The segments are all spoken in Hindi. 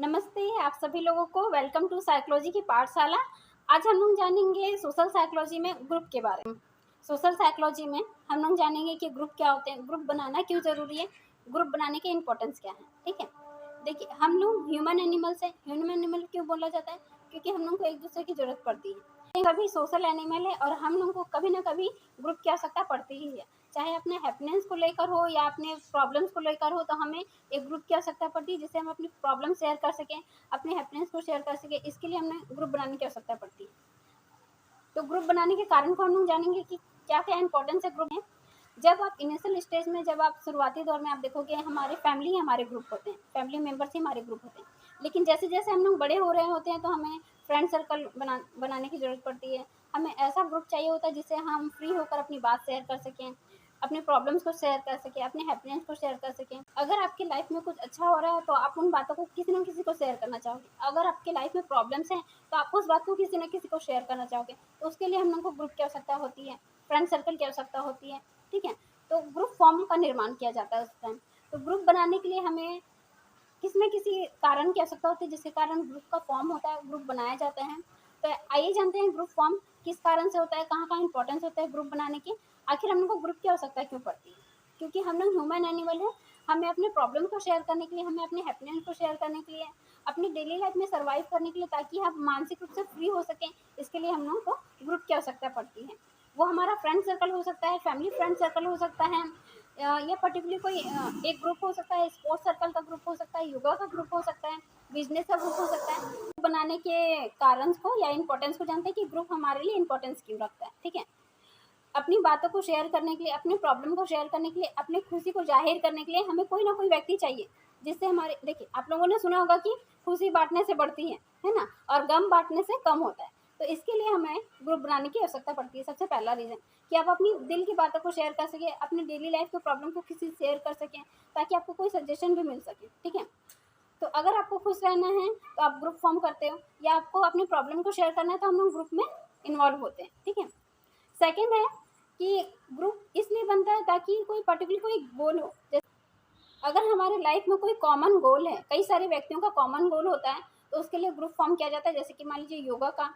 नमस्ते आप सभी लोगों को। वेलकम टू साइकोलॉजी की पाठशाला। आज हम लोग जानेंगे सोशल साइकोलॉजी में ग्रुप के बारे में। सोशल साइकोलॉजी में हम लोग जानेंगे कि ग्रुप क्या होते हैं, ग्रुप बनाना क्यों ज़रूरी है, ग्रुप बनाने के इम्पोर्टेंस क्या है। ठीक है, देखिए हम लोग ह्यूमन एनिमल्स हैं। ह्यूमन एनिमल क्यों बोला जाता है? क्योंकि हम लोग को एक दूसरे की ज़रूरत पड़ती है। कभी सोशल एनिमल है और हम लोग को कभी ना कभी ग्रुप की आवश्यकता पड़ती ही है। चाहे अपने हैप्पीनेस को लेकर हो या अपने प्रॉब्लम्स को लेकर हो, तो हमें एक ग्रुप की आवश्यकता पड़ती है जिससे हम अपनी प्रॉब्लम शेयर कर सकें, अपने हैप्पीनेस को शेयर कर सकें। इसके लिए हमें ग्रुप बनाने की आवश्यकता पड़ती है। तो ग्रुप बनाने के कारण को हम लोग जानेंगे कि क्या क्या इंपॉर्टेंस है ग्रुप में। जब आप इनिशियल स्टेज में, जब आप शुरुआती दौर में आप देखोगे हमारे फैमिली हमारे ग्रुप होते हैं, फैमिली मेम्बर्स ही हमारे ग्रुप होते हैं। लेकिन जैसे जैसे हम लोग बड़े हो रहे होते हैं तो हमें फ्रेंड सर्कल बनाने की ज़रूरत पड़ती है। हमें ऐसा ग्रुप चाहिए होता है जिससे हम फ्री होकर अपनी बात शेयर कर सकें, अपने प्रॉब्लम्स को शेयर कर सकें, अपने हैप्पीनेस को शेयर कर सकें। अगर आपकी लाइफ में कुछ अच्छा हो रहा है तो आप उन बातों को किसी न किसी को शेयर करना चाहोगे। अगर आपकी लाइफ में प्रॉब्लम्स हैं तो आप उस बात को किसी न किसी को शेयर करना चाहोगे। तो उसके लिए हम लोग को ग्रुप की आवश्यकता होती है, फ्रेंड सर्कल की आवश्यकता होती है। ठीक है, तो ग्रुप फॉर्म का निर्माण किया जाता है उस टाइम। तो ग्रुप बनाने के लिए हमें किसी न किसी कारण की आवश्यकता होती है जिसके कारण ग्रुप का फॉर्म होता है, ग्रुप बनाया जाता है। तो आइए जानते हैं ग्रुप फॉर्म किस कारण से होता है, कहाँ इंपॉर्टेंस होता है ग्रुप बनाने की, आखिर हम लोग को ग्रुप की आवश्यकता क्यों पड़ती है। क्योंकि हम लोग ह्यूमन एनिमल है। हमें अपने प्रॉब्लम को शेयर करने के लिए, हमें अपने हैप्पीनेस को शेयर करने के लिए, अपनी डेली लाइफ में सर्वाइव करने के लिए, ताकि हम मानसिक रूप से फ्री हो सकें, इसके लिए हम लोगों को ग्रुप की आवश्यकता पड़ती है। वो हमारा फ्रेंड सर्कल हो सकता है, फैमिली फ्रेंड सर्कल हो सकता है, या पर्टिकुलर कोई एक ग्रुप हो सकता है, स्पोर्ट्स सर्कल का ग्रुप हो सकता है, योगा का ग्रुप हो सकता है, बिजनेस का ग्रुप हो सकता है। ग्रुप बनाने के कारण को या इंपॉर्टेंस को जानते हैं कि ग्रुप हमारे लिए इंपॉर्टेंस क्यों रखता है। ठीक है, अपनी बातों को शेयर करने के लिए, अपनी प्रॉब्लम को शेयर करने के लिए, अपनी खुशी को जाहिर करने के लिए हमें कोई ना कोई व्यक्ति चाहिए जिससे हमारे, देखिए आप लोगों ने सुना होगा कि खुशी बांटने से बढ़ती है ना, और गम बांटने से कम होता है। तो इसके लिए हमें ग्रुप बनाने की आवश्यकता पड़ती है। सबसे पहला रीज़न कि आप अपनी दिल की बातों को शेयर कर सकें, अपनी डेली लाइफ के प्रॉब्लम को किसी से शेयर कर सकें, ताकि आपको कोई सजेशन भी मिल सके। ठीक है, तो अगर आपको खुश रहना है तो आप ग्रुप फॉर्म करते हो, या आपको अपनी प्रॉब्लम को शेयर करना है तो हम लोग ग्रुप में इन्वॉल्व होते हैं। ठीक है, सेकेंड है कि ग्रुप इसलिए बनता है ताकि कोई पर्टिकुलर कोई गोल हो। जैसे अगर हमारे लाइफ में कोई कॉमन गोल है, कई सारे व्यक्तियों का कॉमन गोल होता है, तो उसके लिए ग्रुप फॉर्म किया जाता है। जैसे कि मान लीजिए योगा का,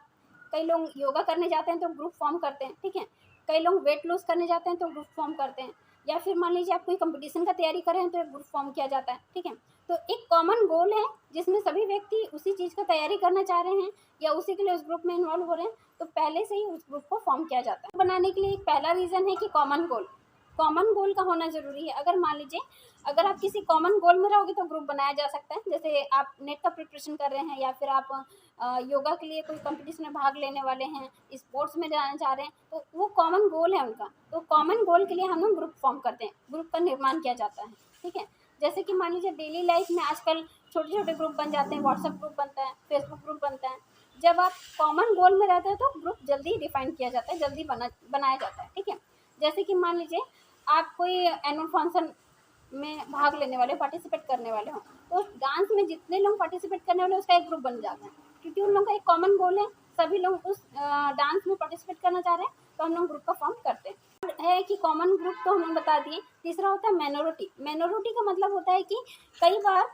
कई लोग योगा करने जाते हैं तो ग्रुप फॉर्म करते हैं। ठीक है, कई लोग वेट लूज करने जाते हैं तो ग्रुप फॉर्म करते हैं, या फिर मान लीजिए आप कोई कंपटीशन का तैयारी कर रहे हैं तो एक ग्रुप फॉर्म किया जाता है। ठीक है, तो एक कॉमन गोल है जिसमें सभी व्यक्ति उसी चीज़ का तैयारी करना चाह रहे हैं या उसी के लिए उस ग्रुप में इन्वॉल्व हो रहे हैं, तो पहले से ही उस ग्रुप को फॉर्म किया जाता है। बनाने के लिए एक पहला रीज़न है कि कॉमन गोल का होना ज़रूरी है। अगर मान लीजिए अगर आप किसी कॉमन गोल में रहोगे तो ग्रुप बनाया जा सकता है। जैसे आप नेट का प्रिपरेशन कर रहे हैं, या फिर आप योगा के लिए कोई कंपटीशन में भाग लेने वाले हैं, स्पोर्ट्स में जाना चाह रहे हैं, तो वो कॉमन गोल है उनका। तो कॉमन गोल के लिए हम लोग ग्रुप फॉर्म करते हैं, ग्रुप का निर्माण किया जाता है। ठीक है, जैसे कि मान लीजिए डेली लाइफ में आजकल छोटे छोटे ग्रुप बन जाते हैं, व्हाट्सएप ग्रुप बनता है, फेसबुक ग्रुप बनता है। जब आप कॉमन गोल में रहते हैं तो ग्रुप जल्दी डिफाइन किया जाता है, जल्दी बनाया जाता है। ठीक है, जैसे कि मान लीजिए आप कोई एनुअल फंक्शन में भाग लेने वाले, पार्टिसिपेट करने वाले हों, तो उस डांस में जितने लोग पार्टिसिपेट करने वाले उसका एक ग्रुप बन जाता है, क्योंकि उन लोगों का एक कॉमन गोल है, सभी लोग उस डांस में पार्टिसिपेट करना चाह रहे हैं, तो हम लोग ग्रुप का फॉर्म करते हैं। है कि कॉमन ग्रुप तो हमने बता दिए। तीसरा होता है मेनोरिटी। मेनोरिटी का मतलब होता है कि कई बार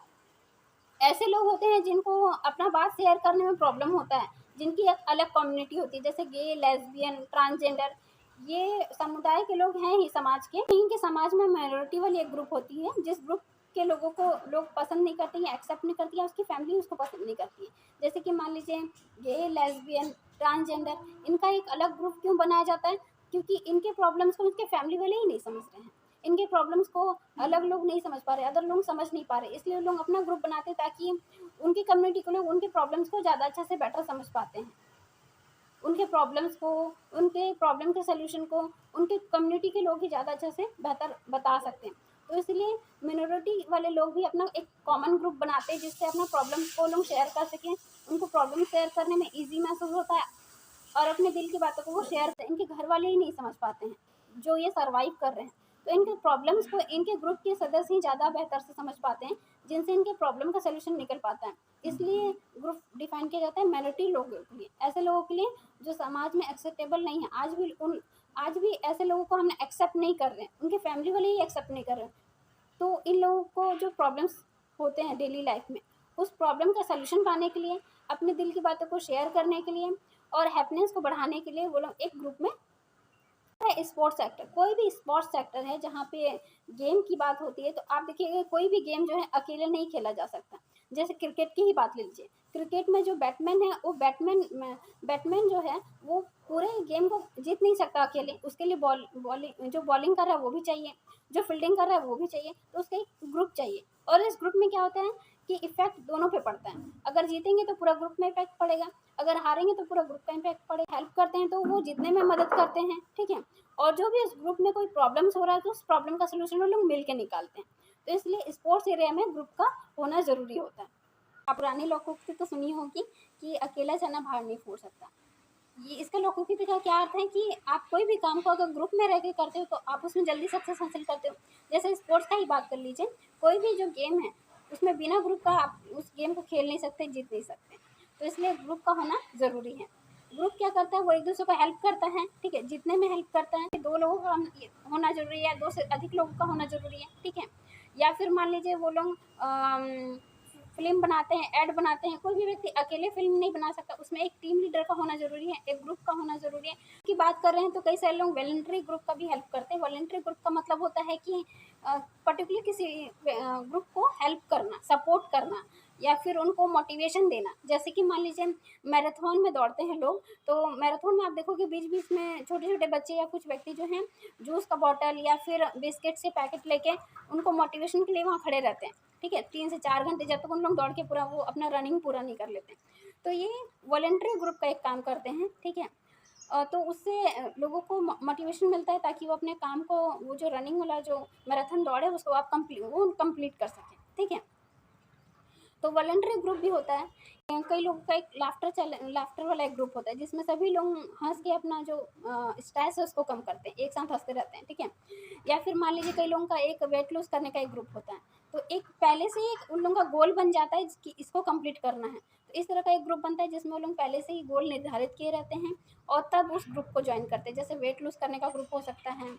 ऐसे लोग होते हैं जिनको अपना बात शेयर करने में प्रॉब्लम होता है, जिनकी एक अलग कम्युनिटी होती है, जैसे गे, लेस्बियन, ट्रांसजेंडर, ये समुदाय के लोग हैं ही समाज के। इनके समाज में माइनॉरिटी वाली एक ग्रुप होती है जिस ग्रुप के लोगों को लोग पसंद नहीं करते या एक्सेप्ट नहीं करती है, उसकी फैमिली उसको पसंद नहीं करती है। जैसे कि मान लीजिए गे, लेस्बियन, ट्रांसजेंडर, इनका एक अलग ग्रुप क्यों बनाया जाता है? क्योंकि इनके प्रॉब्लम्स को उनके फैमिली वाले ही नहीं समझ रहे हैं। इनके प्रॉब्लम्स को अलग लोग नहीं समझ पा रहे, अदर लोग समझ नहीं पा रहे, इसलिए लोग अपना ग्रुप बनाते हैं ताकि उनकी कम्युनिटी के लोग उनके प्रॉब्लम्स को ज़्यादा अच्छे से बेटर समझ पाते हैं। उनके प्रॉब्लम्स को, उनके प्रॉब्लम के सलूशन को उनके कम्युनिटी के लोग ही ज़्यादा अच्छे से बेहतर बता सकते हैं। तो इसलिए मिनोरिटी वाले लोग भी अपना एक कॉमन ग्रुप बनाते हैं जिससे अपना प्रॉब्लम को लोग शेयर कर सकें। उनको प्रॉब्लम शेयर करने में ईजी महसूस होता है और अपने दिल की बातों को वो शेयर, इनके घर वाले ही नहीं समझ पाते हैं जो ये सर्वाइव कर रहे हैं। तो इनके प्रॉब्लम्स को इनके ग्रुप के सदस्य ही ज़्यादा बेहतर से समझ पाते हैं, जिनसे इनके प्रॉब्लम का सलूशन निकल पाता है। इसलिए ग्रुप डिफाइन किया जाता है माइनॉरिटी लोगों के लिए, ऐसे लोगों के लिए जो समाज में एक्सेप्टेबल नहीं है। आज भी ऐसे लोगों को हम एक्सेप्ट नहीं कर रहे हैं, उनके फैमिली वाले ही एक्सेप्ट नहीं कर रहे हैं। तो इन लोगों को जो प्रॉब्लम्स होते हैं डेली लाइफ में, उस प्रॉब्लम का सलूशन पाने के लिए, अपने दिल की बातों को शेयर करने के लिए और हैप्पीनेस को बढ़ाने के लिए वो लोग एक ग्रुप में है। स्पोर्ट्स सेक्टर, कोई भी स्पोर्ट्स सेक्टर है जहाँ पे गेम की बात होती है, तो आप देखिएगा कोई भी गेम जो है अकेले नहीं खेला जा सकता। जैसे क्रिकेट की ही बात ले लीजिए, क्रिकेट में जो बैट्समैन है वो बैट्समैन जो है वो पूरे गेम को जीत नहीं सकता अकेले, उसके लिए जो बॉलिंग कर रहा है वो भी चाहिए, जो फील्डिंग कर रहा है वो भी चाहिए, तो उसका एक ग्रुप चाहिए। और इस ग्रुप में क्या होता है कि इफेक्ट दोनों पे पड़ता है। अगर जीतेंगे तो पूरा ग्रुप में इफेक्ट पड़ेगा, अगर हारेंगे तो पूरा ग्रुप का इम्पैक्ट पड़ेगा। हेल्प करते हैं तो वो जीतने में मदद करते हैं, ठीक है। और जो भी उस ग्रुप में कोई प्रॉब्लम्स हो रहा है तो उस प्रॉब्लम का सोल्यूशन वो लोग मिल के निकालते हैं। तो इसलिए स्पोर्ट्स एरिया में ग्रुप का होना ज़रूरी होता है। आप पुरानी लोकोक्ति तो सुनी होगी कि अकेला चना भार नहीं फोड़ सकता। ये इसका लोकोक्ति का क्या अर्थ है कि आप कोई भी काम को अगर ग्रुप में रह के करते हो तो आप उसमें जल्दी सक्सेस हासिल करते हो। जैसे स्पोर्ट्स का ही बात कर लीजिए, कोई भी जो गेम है उसमें बिना ग्रुप का आप उस गेम को खेल नहीं सकते, जीत नहीं सकते। तो इसलिए ग्रुप का होना ज़रूरी है। ग्रुप क्या करता है, वो एक दूसरे को हेल्प करता है, ठीक है, जितने में हेल्प करता है। दो लोगों का होना जरूरी है, दो से अधिक लोगों का होना जरूरी है, ठीक है। या फिर मान लीजिए वो लोग फिल्म बनाते हैं, ऐड बनाते हैं, कोई भी व्यक्ति अकेले फिल्म नहीं बना सकता, उसमें एक टीम लीडर का होना जरूरी है, एक ग्रुप का होना जरूरी है। की बात कर रहे हैं तो कई सारे लोग वॉलंटरी ग्रुप का भी हेल्प करते हैं। वॉलंटरी ग्रुप का मतलब होता है कि पर्टिकुलर किसी ग्रुप को हेल्प करना, सपोर्ट करना या फिर उनको मोटिवेशन देना। जैसे कि मान लीजिए मैराथन में दौड़ते हैं लोग, तो मैराथन में आप देखोगे बीच बीच में छोटे छोटे बच्चे या कुछ व्यक्ति जो हैं जूस का बॉटल या फिर बिस्किट से पैकेट लेके उनको मोटिवेशन के लिए वहाँ खड़े रहते हैं, ठीक है, 3 से 4 घंटे, जब तक उन लोग दौड़ के पूरा वो अपना रनिंग पूरा नहीं कर लेते। तो ये वॉलंटरी ग्रुप का एक काम करते हैं, ठीक है। तो उससे लोगों को मोटिवेशन मिलता है ताकि वो अपने काम को, वो जो रनिंग वाला जो मैराथन दौड़ है उसको आप कंप्लीट कर सकें, ठीक है। तो वॉलंटरी ग्रुप भी होता है। कई लोगों का एक लाफ्टर वाला एक ग्रुप होता है जिसमें सभी लोग हंस के अपना जो स्ट्रेस है उसको कम करते हैं, एक साथ हंसते रहते हैं, ठीक है। या फिर मान लीजिए कई लोगों का एक वेट लूज करने का एक ग्रुप होता है, तो एक पहले से ही उन लोगों का गोल बन जाता है कि इसको कंप्लीट करना है। तो इस तरह का एक ग्रुप बनता है जिसमें वो लोग पहले से ही गोल निर्धारित किए रहते हैं और तब उस ग्रुप को ज्वाइन करते हैं। जैसे वेट लूज करने का ग्रुप हो सकता है,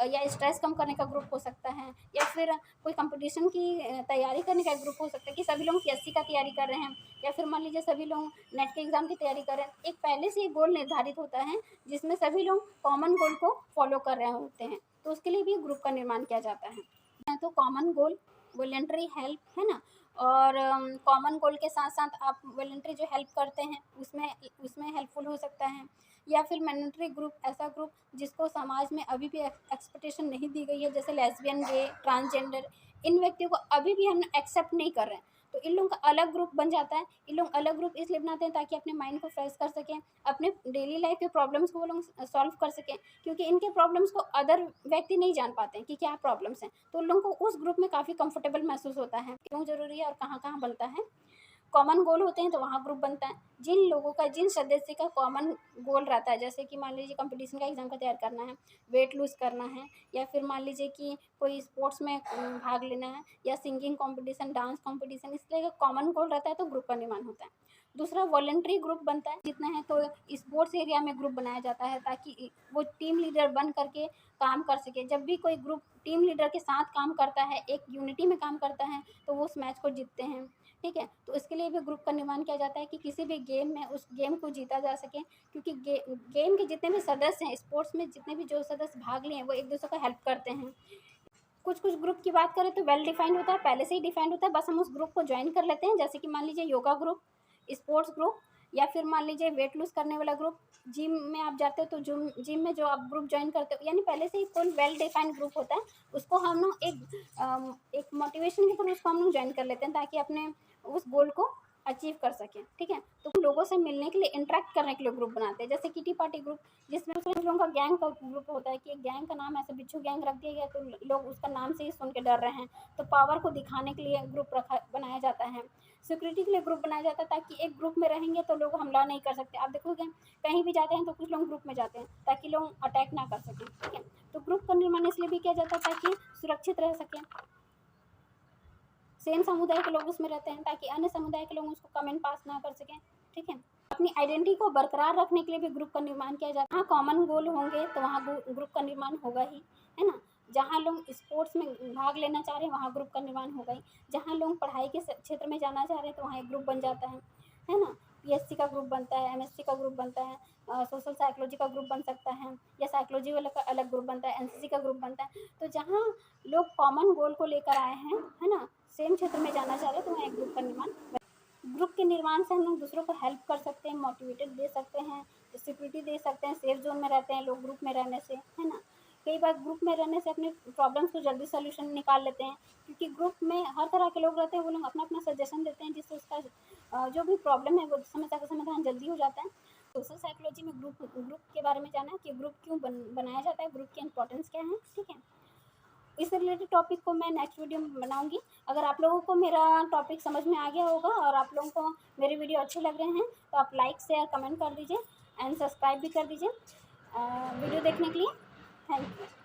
या स्ट्रेस कम करने का ग्रुप हो सकता है, या फिर कोई कंपटीशन की तैयारी करने का एक ग्रुप हो सकता है कि सभी लोग पीएससी का तैयारी कर रहे हैं, या फिर मान लीजिए सभी लोग नेट के एग्ज़ाम की तैयारी कर रहे हैं। एक पहले से एक गोल निर्धारित होता है जिसमें सभी लोग कॉमन गोल को फॉलो कर रहे होते हैं, तो उसके लिए भी ग्रुप का निर्माण किया जाता है। तो कॉमन गोल, वॉलंटरी हेल्प, है ना। और कॉमन गोल के साथ साथ आप वॉलंटरी जो हेल्प करते हैं उसमें उसमें हेल्पफुल हो सकता है। या फिर मैंडेटरी ग्रुप, ऐसा ग्रुप जिसको समाज में अभी भी एक्सपेक्टेशन नहीं दी गई है, जैसे लेस्बियन, गे, ट्रांसजेंडर, इन व्यक्तियों को अभी भी हम एक्सेप्ट नहीं कर रहे हैं, तो इन लोगों का अलग ग्रुप बन जाता है। इन लोग अलग ग्रुप इसलिए बनाते हैं ताकि अपने माइंड को फ्रेश कर सकें, अपने डेली लाइफ के प्रॉब्लम्स को वो लोग सॉल्व कर सकें, क्योंकि इनके प्रॉब्लम्स को अदर व्यक्ति नहीं जान पाते हैं कि क्या प्रॉब्लम्स हैं। तो उन लोगों को उस ग्रुप में काफ़ी कंफर्टेबल महसूस होता है। क्यों ज़रूरी है और कहाँ कहाँ बनता है। कॉमन गोल होते हैं तो वहाँ ग्रुप बनता है। जिन लोगों का, जिन सदस्य का कॉमन गोल रहता है, जैसे कि मान लीजिए कंपटीशन का एग्जाम का तैयार करना है, वेट लूज़ करना है, या फिर मान लीजिए कि कोई स्पोर्ट्स में भाग लेना है, या सिंगिंग कंपटीशन, डांस कंपटीशन, इस तरह का कॉमन गोल रहता है तो ग्रुप का निर्माण होता है। दूसरा वॉलंटरी ग्रुप बनता है, जितना है तो स्पोर्ट्स एरिया में ग्रुप बनाया जाता है ताकि वो टीम लीडर बन करके काम कर सके। जब भी कोई ग्रुप टीम लीडर के साथ काम करता है, एक यूनिटी में काम करता है, तो वो उस मैच को जीतते हैं, ठीक है। तो इसके लिए भी ग्रुप का निर्माण किया जाता है कि किसी भी गेम में उस गेम को जीता जा सके, क्योंकि गेम के जितने भी सदस्य हैं, स्पोर्ट्स में जितने भी जो सदस्य भाग लिए हैं, वो एक दूसरे को हेल्प करते हैं। कुछ कुछ ग्रुप की बात करें तो वेल डिफाइंड होता है, पहले से ही डिफाइंड होता है, बस हम उस ग्रुप को ज्वाइन कर लेते हैं। जैसे कि मान लीजिए योगा ग्रुप, स्पोर्ट्स ग्रुप, या फिर मान लीजिए वेट लूज करने वाला ग्रुप। जिम में आप जाते हो तो जिम में जो आप ग्रुप ज्वाइन करते हो, यानी पहले से ही कोई वेल डिफाइंड ग्रुप होता है, उसको हम लोग एक मोटिवेशन के थ्रू उसको हम लोग ज्वाइन कर लेते हैं ताकि अपने उस गोल को अचीव कर सकें, ठीक है। तो लोगों से मिलने के लिए, इंटरेक्ट करने के लिए ग्रुप बनाते हैं। जैसे किटी पार्टी ग्रुप, जिसमें कुछ लोगों का गैंग का ग्रुप होता है कि एक गैंग का नाम ऐसे बिच्छू गैंग रख दिया गया, तो लोग उसका नाम से ही सुन के डर रहे हैं, तो पावर को दिखाने के लिए ग्रुप बनाया जाता है। सिक्योरिटी के लिए ग्रुप बनाया जाता है ताकि एक ग्रुप में रहेंगे तो लोग हमला नहीं कर सकते। आप देखोगे कहीं भी जाते हैं तो कुछ लोग ग्रुप में जाते हैं ताकि लोग अटैक ना कर सकें, ठीक है। तो ग्रुप का निर्माण इसलिए भी किया जाता है ताकि सुरक्षित रह सकें, सेम समुदाय के लोग उसमें रहते हैं ताकि अन्य समुदाय के लोग उसको कमेंट पास ना कर सकें, ठीक है। अपनी आइडेंटिटी को बरकरार रखने के लिए भी ग्रुप का निर्माण किया जाता है। हाँ, कॉमन गोल होंगे तो वहाँ ग्रुप का निर्माण होगा ही, है ना। जहाँ लोग स्पोर्ट्स में भाग लेना चाह रहे हैं वहाँ ग्रुप का निर्माण हो गई, जहाँ लोग पढ़ाई के क्षेत्र में जाना चाह रहे हैं तो वहाँ एक ग्रुप बन जाता है ना। पीएससी का ग्रुप बनता है, एमएससी का ग्रुप बनता है, सोशल साइकोलॉजी का ग्रुप बन सकता है, या साइकोलॉजी वाला का अलग ग्रुप बनता है, एनसीसी का ग्रुप बनता है। तो जहाँ लोग कॉमन गोल को लेकर आए हैं, है ना, सेम क्षेत्र में जाना चाह रहे हैं, तो वहाँ एक ग्रुप का निर्माण। ग्रुप के निर्माण से हम लोग दूसरों को हेल्प कर सकते हैं, मोटिवेटेड दे सकते हैं, सिक्योरिटी दे सकते हैं, सेफ जोन में रहते हैं लोग ग्रुप में रहने से, है ना। कई बार ग्रुप में रहने से अपने प्रॉब्लम्स को जल्दी सोल्यूशन निकाल लेते हैं, क्योंकि ग्रुप में हर तरह के लोग रहते हैं, वो लोग अपना अपना सजेशन देते हैं, जिससे उसका जो भी प्रॉब्लम है वो समस्या का समाधान जल्दी हो जाता है। सोशल साइकोलॉजी में ग्रुप के बारे में जाना कि ग्रुप क्यों बनाया जाता है, ग्रुप की इंपॉर्टेंस क्या है, ठीक है। इससे रिलेटेड टॉपिक को मैं नेक्स्ट वीडियो में बनाऊंगी। अगर आप लोगों को मेरा टॉपिक समझ में आ गया होगा और आप लोगों को मेरे वीडियो अच्छे लग रहे हैं तो आप लाइक शेयर कमेंट कर दीजिए एंड सब्सक्राइब भी कर दीजिए वीडियो देखने के लिए। Thank you.